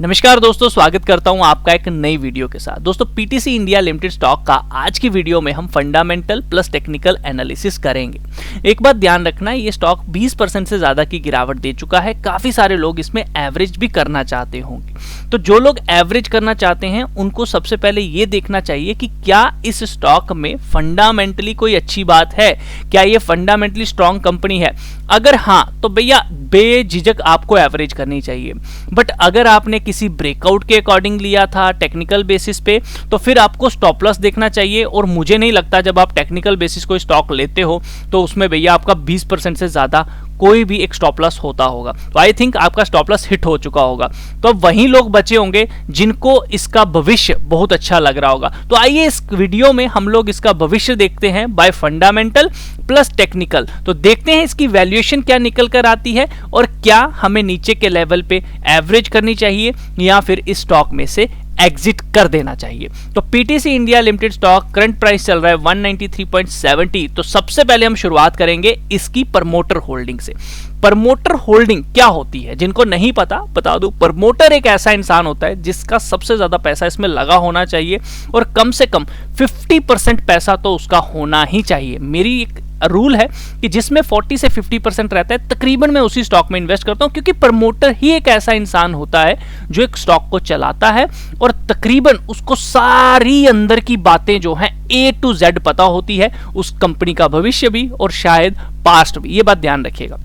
नमस्कार दोस्तों, स्वागत करता हूं आपका एक नई वीडियो के साथ। दोस्तों पीटीसी इंडिया लिमिटेड स्टॉक का आज की वीडियो में हम फंडामेंटल प्लस टेक्निकल एनालिसिस करेंगे। एक बात ध्यान रखना, ये स्टॉक 20% से ज्यादा की गिरावट दे चुका है। काफी सारे लोग इसमें एवरेज भी करना चाहते होंगे, तो जो लोग एवरेज करना चाहते हैं उनको सबसे पहले ये देखना चाहिए कि क्या इस स्टॉक में फंडामेंटली कोई अच्छी बात है, क्या ये फंडामेंटली स्ट्रॉन्ग कंपनी है। अगर हाँ तो भैया बेझिझक आपको एवरेज करनी चाहिए। बट अगर आपने किसी ब्रेकआउट के अकॉर्डिंग लिया था टेक्निकल बेसिस पे, तो फिर आपको स्टॉप लॉस देखना चाहिए। और मुझे नहीं लगता जब आप टेक्निकल बेसिस कोई स्टॉक लेते हो तो उसमें भैया आपका 20% से ज्यादा कोई भी एक स्टॉप लॉस होता होगा। तो आई थिंक आपका स्टॉप लॉस हिट हो चुका होगा। तो अब वही लोग बचे होंगे जिनको इसका भविष्य बहुत अच्छा लग रहा होगा। तो आइए इस वीडियो में हम लोग इसका भविष्य देखते हैं बाय फंडामेंटल प्लस टेक्निकल। तो देखते हैं इसकी वैल्यूएशन क्या निकल कर आती है और क्या हमें नीचे के लेवल पे एवरेज करनी चाहिए या फिर इस स्टॉक में से एग्जिट कर देना चाहिए। तो PTC India limited stock current price चल रहा है 193.70। तो सबसे पहले हम शुरुआत करेंगे इसकी प्रमोटर होल्डिंग से। प्रमोटर होल्डिंग क्या होती है, जिनको नहीं पता बता दूं। प्रमोटर एक ऐसा इंसान होता है जिसका सबसे ज्यादा पैसा इसमें लगा होना चाहिए और कम से कम 50% पैसा तो उसका होना ही चाहिए। मेरी एक रूल है कि जिसमें 40 से 50% रहता है तकरीबन मैं उसी स्टॉक में इन्वेस्ट करता हूं, क्योंकि प्रमोटर ही एक ऐसा इंसान होता है जो एक स्टॉक को चलाता है और तकरीबन उसको सारी अंदर की बातें जो हैं A to Z पता होती है, उस कंपनी का भविष्य भी और शायद पास्ट भी। ये बात ध्यान रखिएगा।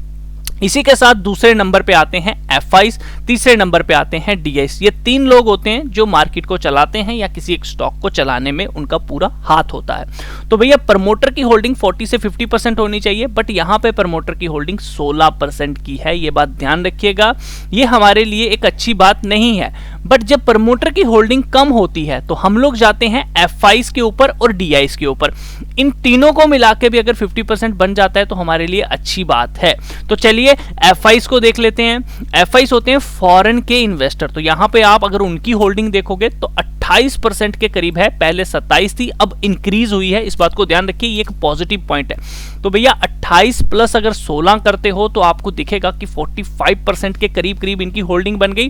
इसी के साथ दूसरे नंबर पे आते हैं FIs, तीसरे नंबर पे आते हैं DIs। ये तीन लोग होते हैं जो मार्केट को चलाते हैं या किसी एक स्टॉक को चलाने में उनका पूरा हाथ होता है। तो भैया प्रमोटर की होल्डिंग 40 से 50% होनी चाहिए, बट यहाँ पे प्रमोटर की होल्डिंग 16% की है। ये बात ध्यान रखिएगा, ये हमारे लिए एक अच्छी बात नहीं है। बट जब प्रमोटर की होल्डिंग कम होती है तो हम लोग जाते हैं FIs के ऊपर और DIs के ऊपर। इन तीनों को मिला के भी अगर 50% बन जाता है तो हमारे लिए अच्छी बात है। तो चलिए FIs को देख लेते हैं। FIs होते हैं फॉरेन के इन्वेस्टर। तो यहां पे आप अगर उनकी होल्डिंग देखोगे तो 28% के करीब है, पहले 27 थी, अब इंक्रीज हुई है। इस बात को ध्यान रखिए, ये एक पॉजिटिव पॉइंट है। तो भैया 28 प्लस अगर 16 करते हो तो आपको दिखेगा कि 45% के करीब करीब इनकी होल्डिंग बन गई।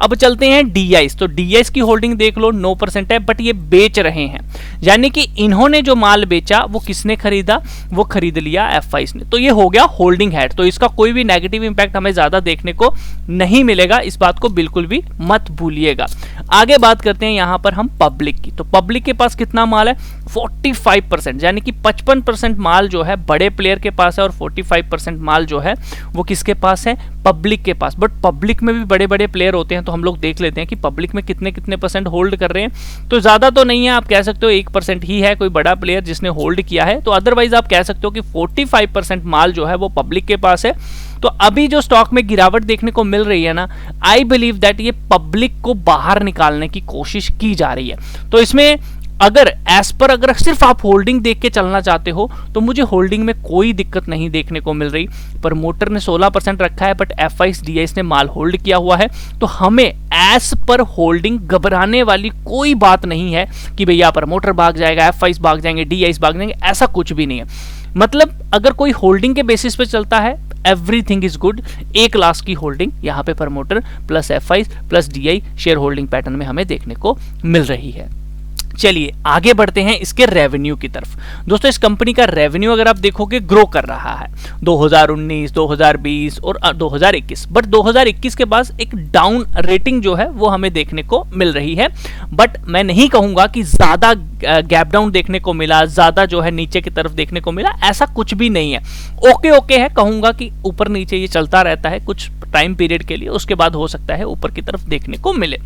अब चलते हैं DIs। तो DIs की होल्डिंग देख लो 9% है, बट ये बेच रहे हैं, यानी कि इन्होंने जो माल बेचा वो किसने खरीदा, वो खरीद लिया FIs ने। तो ये हो गया होल्डिंग हेड। तो इसका कोई भी नेगेटिव इंपैक्ट हमें ज्यादा देखने को नहीं मिलेगा, इस बात को बिल्कुल भी मत भूलिएगा। आगे बात करते हैं यहां पर हम पब्लिक की। तो पब्लिक के पास कितना माल है, 45%, यानी कि 55% माल जो है बड़े प्लेयर के पास है और 45% माल जो है वो किसके पास है, पब्लिक के पास। बट पब्लिक में भी बड़े बड़े प्लेयर होते हैं, तो हम लोग देख लेते हैं कि पब्लिक में कितने कितने परसेंट होल्ड कर रहे हैं। तो ज्यादा तो नहीं है, आप कह सकते हो 1% ही है कोई बड़ा प्लेयर जिसने होल्ड किया है। तो अदरवाइज आप कह सकते हो कि 45% माल जो है वो पब्लिक के पास है। तो अभी जो स्टॉक में गिरावट देखने को मिल रही है ना, आई बिलीव दैट ये पब्लिक को बाहर निकालने की कोशिश की जा रही है। तो इसमें अगर सिर्फ आप होल्डिंग देख के चलना चाहते हो तो मुझे होल्डिंग में कोई दिक्कत नहीं देखने को मिल रही। प्रमोटर ने 16% रखा है, बट FIs DIs ने माल होल्ड किया हुआ है। तो हमें एज पर होल्डिंग घबराने वाली कोई बात नहीं है कि भैया प्रमोटर भाग जाएगा, FIs भाग जाएंगे, DIs भाग जाएंगे, ऐसा कुछ भी नहीं है। मतलब अगर कोई होल्डिंग के बेसिस पे चलता है, एवरीथिंग इज गुड। 1 लाख की होल्डिंग यहाँ पे promoter plus FIs plus DI share holding pattern में हमें देखने को मिल रही है। चलिए आगे बढ़ते हैं इसके रेवेन्यू की तरफ। दोस्तों इस कंपनी का रेवेन्यू अगर आप देखोगे ग्रो कर रहा है 2019, 2020 और 2021। बट 2021 के पास एक डाउन रेटिंग जो है वो हमें देखने को मिल रही है। बट मैं नहीं कहूंगा कि ज्यादा गैप डाउन देखने को मिला, ज्यादा जो है नीचे की तरफ देखने को मिला, ऐसा कुछ भी नहीं है। ओके है, कहूंगा कि ऊपर नीचे ये चलता रहता है कुछ टाइम पीरियड के लिए, उसके बाद हो सकता है ऊपर की तरफ देखने को मिले।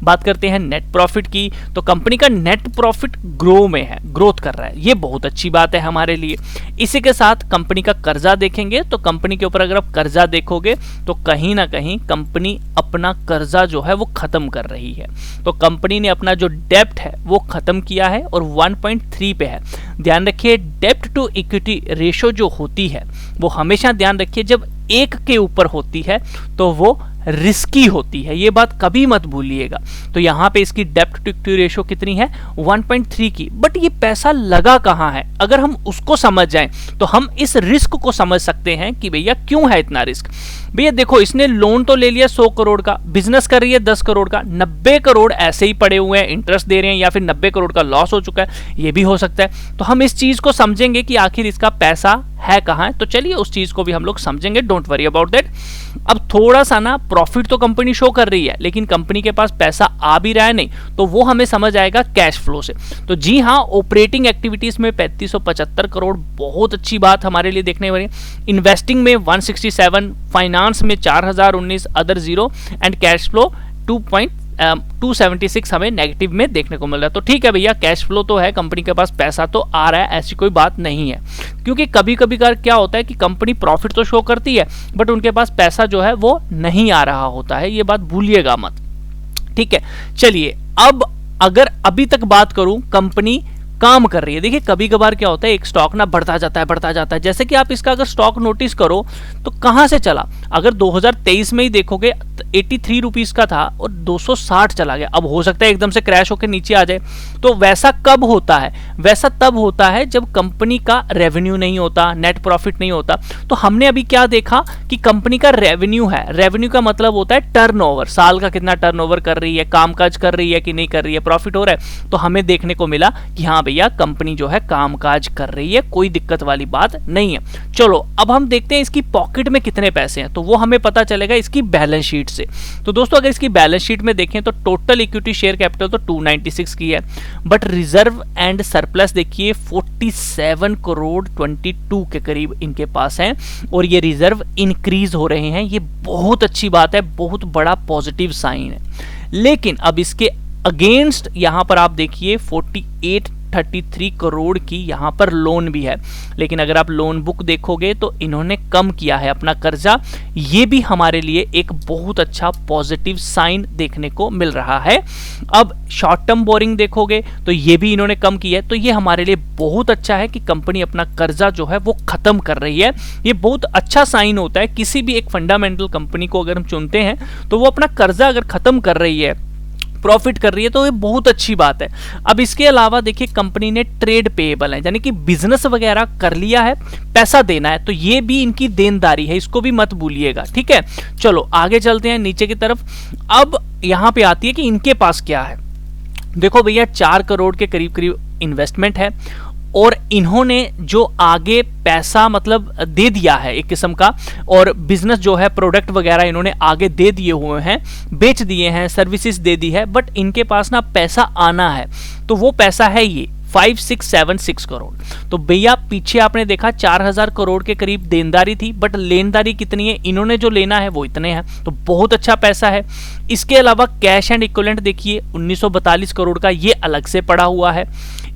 बात करते हैं नेट प्रॉफिट की। तो कंपनी का नेट प्रॉफिट ग्रोथ कर रहा है, ये बहुत अच्छी बात है हमारे लिए। इसी के साथ कंपनी का कर्जा देखेंगे तो कंपनी के ऊपर अगर आप कर्जा देखोगे तो कहीं ना कहीं कंपनी अपना कर्जा जो है वो खत्म कर रही है। तो कंपनी ने अपना जो डेप्ट है वो खत्म किया है और 1.3 पे है। ध्यान रखिए, डेप्ट टू इक्विटी रेशो जो होती है वो हमेशा ध्यान रखिए जब 1 के ऊपर होती है तो वो रिस्की होती है, ये बात कभी मत भूलिएगा। तो यहाँ पे इसकी डेब्ट टू इक्विटी रेशियो कितनी है 1.3 की। बट ये पैसा लगा कहाँ है, अगर हम उसको समझ जाएं तो हम इस रिस्क को समझ सकते हैं कि भैया क्यों है इतना रिस्क। भैया देखो, इसने लोन तो ले लिया 100 करोड़ का, बिजनेस कर रही है 10 करोड़ का, 90 करोड़ ऐसे ही पड़े हुए हैं, इंटरेस्ट दे रहे हैं, या फिर 90 करोड़ का लॉस हो चुका है, ये भी हो सकता है। तो हम इस चीज को समझेंगे कि आखिर इसका पैसा है कहां है, तो चलिए उस चीज को भी हम लोग समझेंगे, डोंट वरी अबाउट दैट। अब थोड़ा सा ना प्रॉफिट तो कंपनी शो कर रही है, लेकिन कंपनी के पास पैसा आ भी रहा है नहीं, तो वो हमें समझ आएगा कैश फ्लो से। तो जी हाँ, ऑपरेटिंग एक्टिविटीज में 3575 करोड़ बहुत अच्छी बात हमारे लिए देखने वाली। इन्वेस्टिंग में 167, फाइनेंस में 4019, अदर 0 एंड कैश फ्लो 276 हमें नेगेटिव में देखने को मिल रहा है। तो ठीक है भैया, कैश फ्लो तो है, कंपनी के पास पैसा तो आ रहा है, ऐसी कोई बात नहीं है। क्योंकि कभी कभी क्या होता है कि कंपनी प्रॉफिट तो शो करती है बट उनके पास पैसा जो है वो नहीं आ रहा होता है, ये बात भूलिएगा मत। ठीक है, चलिए अब अगर अभी तक बात करूं कंपनी काम कर रही है। देखिए कभी कभार क्या होता है, एक स्टॉक ना बढ़ता जाता है, जैसे कि आप इसका अगर स्टॉक नोटिस करो तो कहां से चला, अगर 2023 में ही देखोगे 83 रुपीस का था और 260 चला गया। अब हो सकता है एकदम से क्रैश होकर नीचे आ जाए, तो वैसा कब होता है, वैसा तब होता है जब कंपनी का रेवेन्यू नहीं होता, नेट प्रॉफिट नहीं होता। तो हमने अभी क्या देखा कि कंपनी का रेवेन्यू है, रेवेन्यू का मतलब होता है टर्नओवर, साल का कितना टर्नओवर कर रही है, कामकाज कर रही है कि नहीं कर रही है, प्रॉफिट हो रहा है। तो हमें देखने को मिला कि हाँ भैया कंपनी जो है कामकाज कर रही है, कोई दिक्कत वाली बात नहीं है। चलो अब हम देखते हैं इसकी पॉकेट में कितने पैसे हैं, तो वो हमें पता चलेगा इसकी बैलेंस शीट से। तो दोस्तों अगर इसकी बैलेंस शीट में देखें तो टोटल इक्विटी शेयर कैपिटल तो 296 की है, बट रिजर्व एंड सरप्लस देखिए 47 करोड़ 22 के करीब इनके पास है, और ये रिजर्व इंक्रीज हो रहे हैं। ये बहुत अच्छी बात है, बहुत बड़ा पॉजिटिव साइन है। लेकिन अब इसके अगेंस्ट यहां पर आप देखिए 4833 करोड़ की यहां पर लोन भी है, लेकिन अगर आप लोन बुक देखोगे तो इन्होंने कम किया है अपना कर्जा। ये भी हमारे लिए एक बहुत अच्छा पॉजिटिव साइन देखने को मिल रहा है। अब शॉर्ट टर्म बोरिंग देखोगे तो ये भी इन्होंने कम किया है, तो ये हमारे लिए बहुत अच्छा है कि कंपनी अपना कर्जा जो है वो खत्म कर रही है। ये बहुत अच्छा साइन होता है, किसी भी एक फंडामेंटल कंपनी को अगर हम चुनते हैं तो वो अपना कर्जा अगर खत्म कर रही है, प्रॉफिट कर रही है, तो ये बहुत अच्छी बात है। अब इसके अलावा देखिए कंपनी ने ट्रेड पेएबल है, यानी कि बिजनेस वगैरह कर लिया है, पैसा देना है, तो ये भी इनकी देनदारी है, इसको भी मत भूलिएगा। ठीक है, चलो आगे चलते हैं नीचे की तरफ। अब यहां पे आती है कि इनके पास क्या है। देखो भैया 4 करोड़ के करीब करीब इन्वेस्टमेंट है, और इन्होंने जो आगे पैसा मतलब दे दिया है एक किस्म का, और बिजनेस जो है प्रोडक्ट वगैरह इन्होंने आगे दे दिए हुए हैं, बेच दिए हैं, सर्विसेज दे दी है, बट इनके पास ना पैसा आना है, तो वो पैसा है ये 5676 करोड़। तो भैया पीछे आपने देखा 4000 करोड़ के करीब देनदारी थी, बट लेनदारी कितनी है, इन्होंने जो लेना है वो इतने हैं, तो बहुत अच्छा पैसा है। इसके अलावा कैश एंड इक्विवेलेंट देखिए 1942 करोड़ का, ये अलग से पड़ा हुआ है।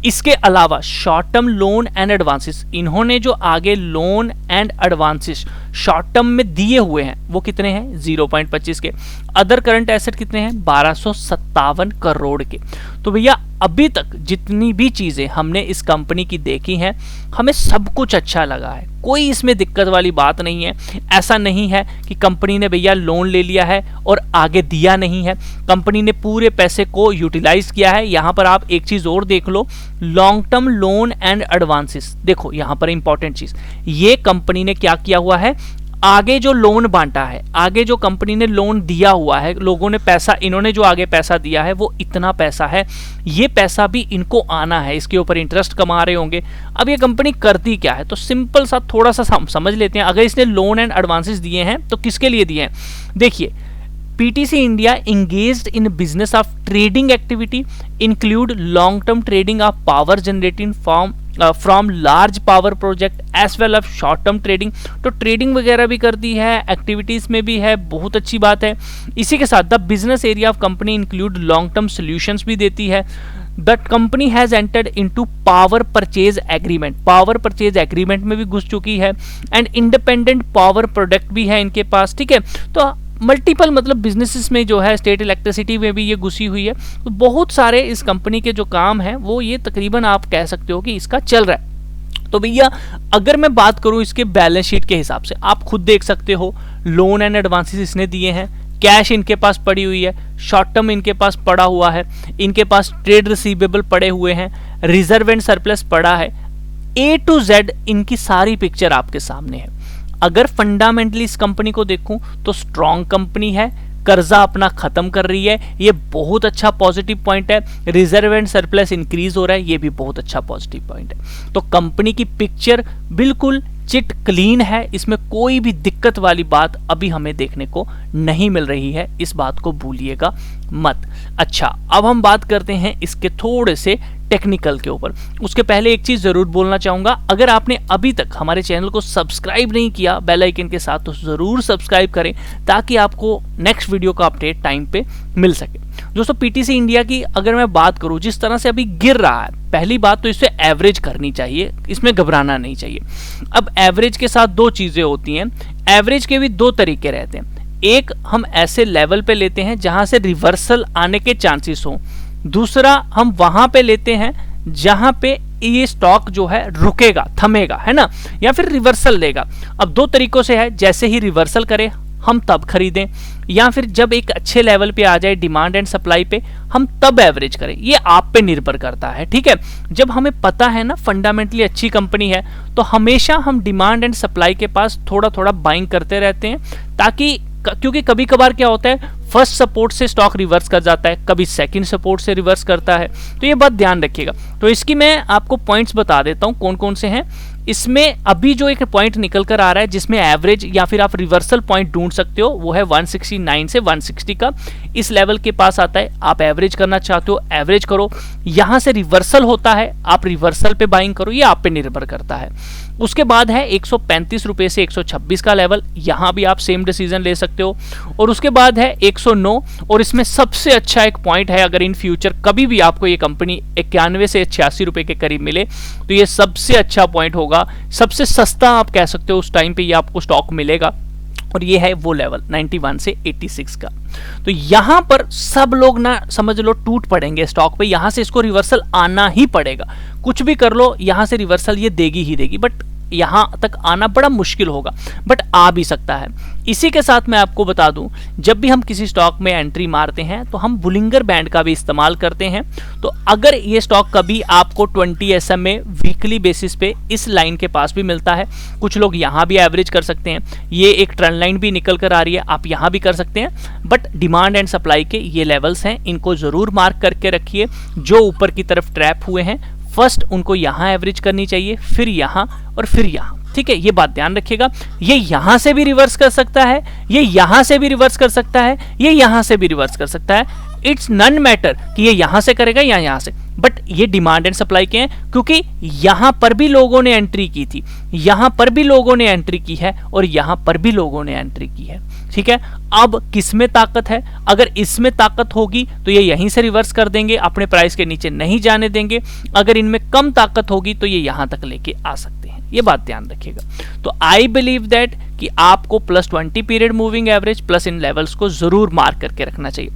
इसके अलावा short term loan and advances, इन्होंने जो आगे loan and advances short term में दिए हुए हैं वो कितने हैं 0.25 के। अदर करंट एसेट कितने हैं 1257 करोड़ के। तो भैया अभी तक जितनी भी चीजें हमने इस कंपनी की देखी हैं, हमें सब कुछ अच्छा लगा है, कोई इसमें दिक्कत वाली बात नहीं है। ऐसा नहीं है कि कंपनी ने भैया लोन ले लिया है और आगे दिया नहीं है, कंपनी ने पूरे पैसे को यूटिलाइज किया है। यहां पर आप एक चीज और देख लो, long term loan and advances, देखो यहां पर इंपॉर्टेंट चीज, ये कंपनी ने क्या किया हुआ है, आगे जो लोन बांटा है, आगे जो कंपनी ने लोन दिया हुआ है, लोगों ने पैसा, इन्होंने जो आगे पैसा दिया है वो इतना पैसा है, ये पैसा भी इनको आना है, इसके ऊपर इंटरेस्ट कमा रहे होंगे। अब ये कंपनी करती क्या है, तो सिंपल सा थोड़ा सा समझ लेते हैं। अगर इसने लोन एंड एडवांसेस दिए हैं तो किसके लिए दिए हैं, देखिए PTC India engaged in business of trading activity include long term trading of power generating from large power project as well as short term trading। तो ट्रेडिंग वगैरह भी करती है, एक्टिविटीज में भी है, बहुत अच्छी बात है। इसी के साथ the business area of company include long term solutions भी देती है। That company has entered into power purchase agreement, power purchase agreement में भी घुस चुकी है, एंड इंडिपेंडेंट पावर प्रोडक्ट भी है इनके पास। ठीक है, तो मल्टीपल मतलब बिजनेसेस में जो है, स्टेट इलेक्ट्रिसिटी में भी ये घुसी हुई है, तो बहुत सारे इस कंपनी के जो काम है वो ये तकरीबन आप कह सकते हो कि इसका चल रहा है। तो भैया अगर मैं बात करूं इसके बैलेंस शीट के हिसाब से, आप खुद देख सकते हो लोन एंड एडवांसेस इसने दिए हैं, कैश इनके पास पड़ी हुई है, शॉर्ट टर्म इनके पास पड़ा हुआ है, इनके पास ट्रेड रिसीवेबल पड़े हुए हैं, रिजर्व एंड सरप्लस पड़ा है। A to Z इनकी सारी पिक्चर आपके सामने है। अगर फंडामेंटली इस कंपनी को देखूं तो स्ट्रॉन्ग कंपनी है, कर्जा अपना खत्म कर रही है, ये बहुत अच्छा पॉजिटिव पॉइंट है। रिजर्व एंड सरप्लस इंक्रीज हो रहा है, ये भी बहुत अच्छा पॉजिटिव पॉइंट है। तो कंपनी की पिक्चर बिल्कुल चिट क्लीन है, इसमें कोई भी दिक्कत वाली बात अभी हमें देखने को नहीं मिल रही है, इस बात को भूलिएगा मत। अच्छा, अब हम बात करते हैं इसके थोड़े से टेक्निकल के ऊपर। उसके पहले एक चीज जरूर बोलना चाहूंगा, अगर आपने अभी तक हमारे चैनल को सब्सक्राइब नहीं किया बेल आइकन के साथ तो जरूर सब्सक्राइब करें ताकि आपको नेक्स्ट वीडियो का अपडेट टाइम पे मिल सके। दोस्तों पीटीसी इंडिया की अगर मैं बात करूं, जिस तरह से अभी गिर रहा है, पहली बात तो इसे एवरेज करनी चाहिए, इसमें घबराना नहीं चाहिए। अब एवरेज के साथ दो चीजें होती हैं, एवरेज के भी दो तरीके रहते हैं। एक, हम ऐसे लेवल पे लेते हैं जहां से रिवर्सल आने के चांसेस हो, दूसरा हम वहां पे लेते हैं जहां पे ये स्टॉक जो है रुकेगा, थमेगा, है ना, या फिर रिवर्सल लेगा। अब दो तरीकों से है, जैसे ही रिवर्सल करे हम तब खरीदें, या फिर जब एक अच्छे लेवल पे आ जाए डिमांड एंड सप्लाई पे हम तब एवरेज करें। ये आप पे निर्भर करता है, ठीक है। जब हमें पता है ना फंडामेंटली अच्छी कंपनी है तो हमेशा हम डिमांड एंड सप्लाई के पास थोड़ा थोड़ा बाइंग करते रहते हैं, ताकि क्योंकि कभी कभार क्या होता है, फर्स्ट सपोर्ट से स्टॉक रिवर्स कर जाता है, कभी सेकंड सपोर्ट से रिवर्स करता है, तो ये बात ध्यान रखिएगा। तो इसकी मैं आपको पॉइंट्स बता देता हूं कौन कौन से हैं। इसमें अभी जो एक पॉइंट निकल कर आ रहा है जिसमें एवरेज या फिर आप रिवर्सल पॉइंट ढूंढ सकते हो, वो है 169 से 160 का। इस लेवल के पास आता है, आप एवरेज करना चाहते हो एवरेज करो, यहां से रिवर्सल होता है आप रिवर्सल पे बाइंग करो, ये आप पे निर्भर करता है। उसके बाद है 135 रुपए से 126 का लेवल, यहां भी आप सेम डिसीजन ले सकते हो। और उसके बाद है 109, और इसमें सबसे अच्छा एक पॉइंट है, अगर इन फ्यूचर कभी भी आपको ये कंपनी 91 से 86 रुपए के करीब मिले तो ये सबसे अच्छा पॉइंट होगा, सबसे सस्ता आप कह सकते हो उस टाइम पे ये आपको स्टॉक मिलेगा, और ये है वो लेवल 91 से 86 का। तो यहां पर सब लोग ना समझ लो टूट पड़ेंगे स्टॉक पे, यहां से इसको रिवर्सल आना ही पड़ेगा, कुछ भी कर लो यहां से रिवर्सल ये देगी ही देगी, बट यहां तक आना बड़ा मुश्किल होगा, बट आ भी सकता है। इसी के साथ मैं आपको बता दूं, जब भी हम किसी स्टॉक में एंट्री मारते हैं तो हम बुलिंगर बैंड का भी इस्तेमाल करते हैं। तो अगर ये स्टॉक कभी आपको 20 SM में वीकली बेसिस पे इस लाइन के पास भी मिलता है, कुछ लोग यहां भी एवरेज कर सकते हैं, ये एक ट्रेंड लाइन भी निकल कर आ रही है, आप यहां भी कर सकते हैं, बट डिमांड एंड सप्लाई के ये लेवल्स हैं, इनको जरूर मार्क करके रखिए। जो ऊपर की तरफ ट्रैप हुए हैं फर्स्ट उनको यहां एवरेज करनी चाहिए, फिर यहां और फिर यहां, ठीक है, ये बात ध्यान रखिएगा। ये यहां से भी रिवर्स कर सकता है, ये यहां से भी रिवर्स कर सकता है, ये यहां से भी रिवर्स कर सकता है, इट्स नन मैटर कि ये यहां से करेगा या यहां से, बट ये डिमांड एंड सप्लाई के हैं, क्योंकि यहां पर भी लोगों ने एंट्री की थी, यहां पर भी लोगों ने एंट्री की है, और यहां पर भी लोगों ने एंट्री की है, ठीक है। अब किसमें ताकत है, अगर इसमें ताकत होगी तो ये यहीं से रिवर्स कर देंगे, अपने प्राइस के नीचे नहीं जाने देंगे, अगर इनमें कम ताकत होगी तो ये यहां तक लेके आ सकते हैं, ये बात ध्यान रखिएगा। तो आई बिलीव दैट कि आपको +20 पीरियड मूविंग एवरेज प्लस इन लेवल्स को जरूर मार्क करके रखना चाहिए।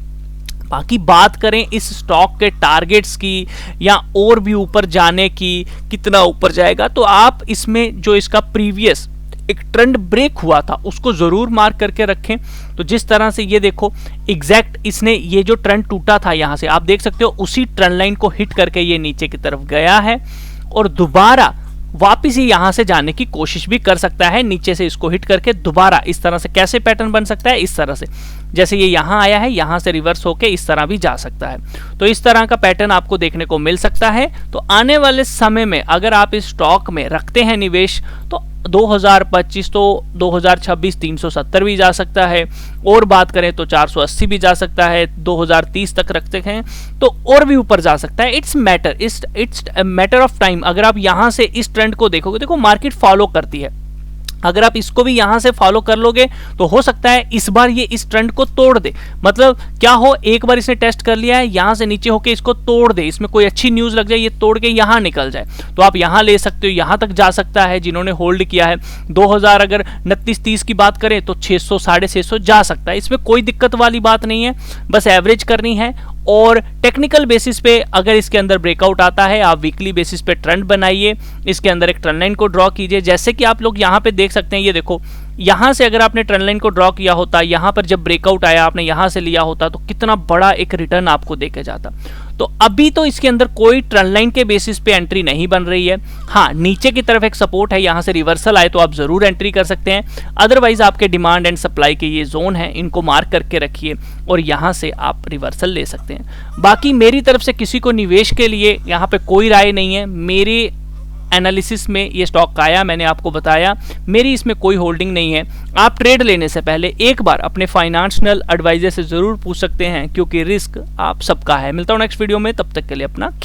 बाकी बात करें इस स्टॉक के टारगेट्स की या और भी ऊपर जाने की, कितना ऊपर जाएगा, तो आप इसमें जो इसका प्रीवियस एक ट्रेंड ब्रेक हुआ था उसको जरूर मार्क करके रखें। तो जिस तरह से ये देखो एग्जैक्ट इसने ये जो ट्रेंड टूटा था यहां से आप देख सकते हो, उसी ट्रेंड लाइन को हिट करके ये नीचे की तरफ गया है, और दोबारा वापिस ही यहां से जाने की कोशिश भी कर सकता है, नीचे से इसको हिट करके दोबारा इस तरह से। कैसे पैटर्न बन सकता है, इस तरह से, जैसे ये यहां आया है, यहां से रिवर्स होके इस तरह भी जा सकता है। तो इस तरह का पैटर्न आपको देखने को मिल सकता है। तो आने वाले समय में अगर आप इस स्टॉक में रखते हैं निवेश, तो 2025 तो 2026 370 भी जा सकता है, और बात करें तो 480 भी जा सकता है, 2030 तक रखते हैं तो और भी ऊपर जा सकता है। It's matter of time. अगर आप यहां से इस ट्रेंड को देखोगे, देखो मार्केट फॉलो करती है, अगर आप इसको भी यहां से फॉलो कर लोगे तो हो सकता है इस बार ये इस ट्रेंड को तोड़ दे। मतलब क्या हो, एक बार इसने टेस्ट कर लिया है, यहां से नीचे होके इसको तोड़ दे, इसमें कोई अच्छी न्यूज लग जाए, ये तोड़ के यहां निकल जाए, तो आप यहां ले सकते हो, यहां तक जा सकता है। जिन्होंने होल्ड किया है 2000 अगर 29-30 की बात करें तो 600 650 जा सकता है, इसमें कोई दिक्कत वाली बात नहीं है, बस एवरेज करनी है। और टेक्निकल बेसिस पे अगर इसके अंदर ब्रेकआउट आता है, आप वीकली बेसिस पे ट्रेंड बनाइए, इसके अंदर एक ट्रेंड लाइन को ड्रॉ कीजिए, जैसे कि आप लोग यहाँ पे देख सकते हैं। ये देखो यहाँ से अगर आपने ट्रेंड लाइन को ड्रॉ किया होता, यहाँ पर जब ब्रेकआउट आया आपने यहाँ से लिया होता तो कितना बड़ा एक रिटर्न आपको देके जाता। तो अभी तो इसके अंदर कोई ट्रेंड लाइन के बेसिस पे एंट्री नहीं बन रही है। हाँ, नीचे की तरफ एक सपोर्ट है, यहाँ से रिवर्सल आए तो आप जरूर एंट्री कर सकते हैं। अदरवाइज आपके डिमांड एंड सप्लाई के ये जोन है, इनको मार्क करके रखिए और यहाँ से आप रिवर्सल ले सकते हैं। बाकी मेरी तरफ से किसी को निवेश के लिए यहाँ पे कोई राय नहीं है। मेरे एनालिसिस में ये स्टॉक आया, मैंने आपको बताया, मेरी इसमें कोई होल्डिंग नहीं है। आप ट्रेड लेने से पहले एक बार अपने फाइनेंशियल एडवाइजर से जरूर पूछ सकते हैं, क्योंकि रिस्क आप सबका है। मिलता हूं नेक्स्ट वीडियो में, तब तक के लिए अपना